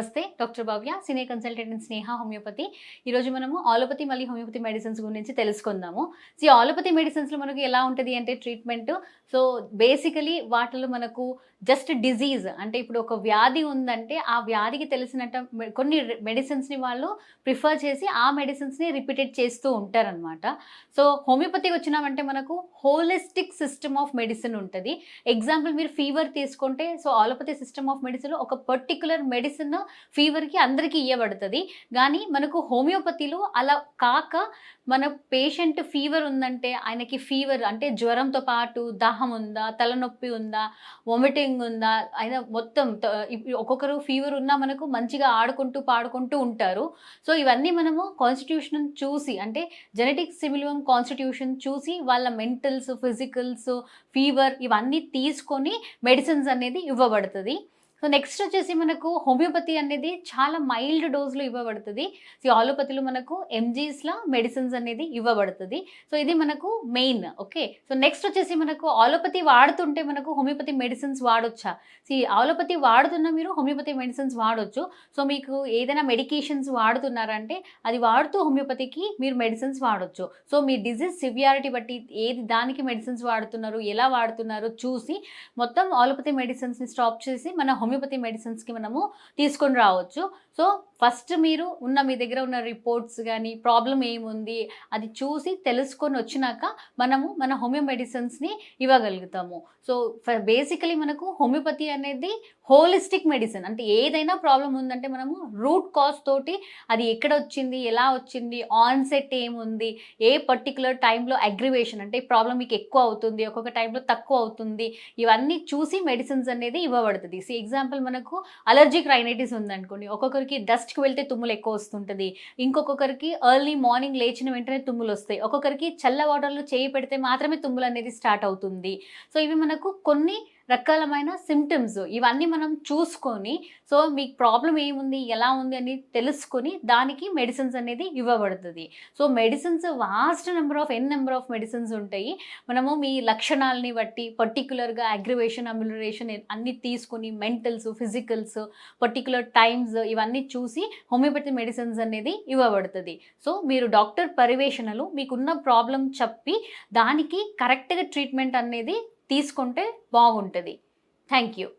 నమస్తే doctor Bhavya senior consultant in Sneha homeopathy. ఈరోజు మనము ఆలోపతి మళ్ళీ హోమియోపతి మెడిసిన్స్ గురించి తెలుసుకుందాము. ఆలోపతి మెడిసిన్స్లో మనకు ఎలా ఉంటుంది అంటే ట్రీట్మెంట్. బేసికలీ వాటిలో మనకు జస్ట్ డిజీజ్ అంటే ఇప్పుడు ఒక వ్యాధి ఉందంటే ఆ వ్యాధికి తెలిసినట్టు కొన్ని మెడిసిన్స్ని వాళ్ళు ప్రిఫర్ చేసి ఆ మెడిసిన్స్ని రిపీటెడ్ చేస్తూ ఉంటారనమాట. హోమియోపతికి వచ్చినామంటే మనకు హోలిస్టిక్ సిస్టమ్ ఆఫ్ మెడిసిన్ ఉంటుంది. ఎగ్జాంపుల్ మీరు ఫీవర్ తీసుకుంటే ఆలోపతి సిస్టమ్ ఆఫ్ మెడిసిన్ ఒక పర్టికులర్ మెడిసిన్ ఫీవర్కి అందరికీ ఇవ్వబడుతుంది. కానీ మనకు హోమియోపతిలో అలా కాక మన పేషెంట్ ఫీవర్ ఉందంటే ఆయనకి ఫీవర్ అంటే జ్వరంతో పాటు దాహం ఉందా, తలనొప్పి ఉందా, వామిటింగ్ ఉందా, ఆయన మొత్తం ఒక్కొక్కరు ఫీవర్ ఉన్నా మనకు మంచిగా ఆడుకుంటూ పాడుకుంటూ ఉంటారు. ఇవన్నీ మనము కాన్స్టిట్యూషన్ చూసి అంటే జెనెటిక్ సిమిలియం కాన్స్టిట్యూషన్ చూసి వాళ్ళ మెంటల్స్, ఫిజికల్స్, ఫీవర్ ఇవన్నీ తీసుకొని మెడిసిన్స్ అనేది ఇవ్వబడుతుంది. నెక్స్ట్ వచ్చేసి మనకు హోమియోపతి అనేది చాలా మైల్డ్ డోస్లో ఇవ్వబడుతుంది. ఆలోపతిలో మనకు ఎంజీస్లో మెడిసిన్స్ అనేది ఇవ్వబడుతుంది. ఇది మనకు మెయిన్. ఓకే, నెక్స్ట్ వచ్చేసి మనకు ఆలోపతి వాడుతుంటే మనకు హోమియోపతి మెడిసిన్స్ వాడొచ్చా? ఆలోపతి వాడుతున్న మీరు హోమియోపతి మెడిసిన్స్ వాడొచ్చు. మీకు ఏదైనా మెడికేషన్స్ వాడుతున్నారంటే అది వాడుతూ హోమియోపతికి మీరు మెడిసిన్స్ వాడొచ్చు. మీ డిజీజ్ సివియారిటీ బట్టి ఏది దానికి మెడిసిన్స్ వాడుతున్నారు, ఎలా వాడుతున్నారో చూసి మొత్తం ఆలోపతి మెడిసిన్స్ని స్టాప్ చేసి మన హోమియోపతి మెడిసిన్స్కి మనము తీసుకొని రావచ్చు. ఫస్ట్ మీరు మీ దగ్గర ఉన్న రిపోర్ట్స్ కానీ ప్రాబ్లం ఏముంది అది చూసి తెలుసుకొని వచ్చినాక మనము మన హోమియో మెడిసిన్స్ని ఇవ్వగలుగుతాము. బేసికలీ మనకు హోమియోపతి అనేది హోలిస్టిక్ మెడిసిన్. అంటే ఏదైనా ప్రాబ్లం ఉందంటే మనము రూట్ కాజ్ తోటి అది ఎక్కడ వచ్చింది, ఎలా వచ్చింది, ఆన్సెట్ ఏముంది, ఏ పర్టికులర్ టైంలో అగ్రివేషన్ అంటే ప్రాబ్లం మీకు ఎక్కువ అవుతుంది, ఒక్కొక్క టైంలో తక్కువ అవుతుంది, ఇవన్నీ చూసి మెడిసిన్స్ అనేది ఇవ్వబడుతుంది. ఎగ్జాంపుల్ మనకు అలర్జిక్ రైనైటిస్ ఉందనుకోండి, ఒక్కొక్కరికి డస్ట్కి వెళ్తే తుమ్ములు ఎక్కువ వస్తుంటుంది, ఇంకొకరికి ఎర్లీ మార్నింగ్ లేచిన వెంటనే తుమ్ములు వస్తాయి, ఒక్కొక్కరికి చల్ల వాటర్లో చేయి పెడితే మాత్రమే తుమ్ములు అనేది స్టార్ట్ అవుతుంది. ఇవి మనకు కొన్ని రకాలమైన సిమ్టమ్స్ ఇవన్నీ మనం చూసుకొని మీకు ప్రాబ్లం ఏముంది, ఎలా ఉంది అని తెలుసుకొని దానికి మెడిసిన్స్ అనేది ఇవ్వబడుతుంది. Medicines vast number of medicines ఉంటాయి. మనము మీ లక్షణాలని బట్టి పర్టికులర్గా అగ్రివేషన్, అమ్యులరేషన్ అన్ని తీసుకొని మెంటల్స్, ఫిజికల్స్, పర్టికులర్ టైమ్స్ ఇవన్నీ చూసి హోమియోపతి మెడిసిన్స్ అనేది ఇవ్వబడుతుంది. మీరు డాక్టర్ పరివేషణలు మీకున్న ప్రాబ్లం చెప్పి దానికి కరెక్ట్గా ట్రీట్మెంట్ అనేది తీసుకుంటే బాగుంటుంది. Thank you.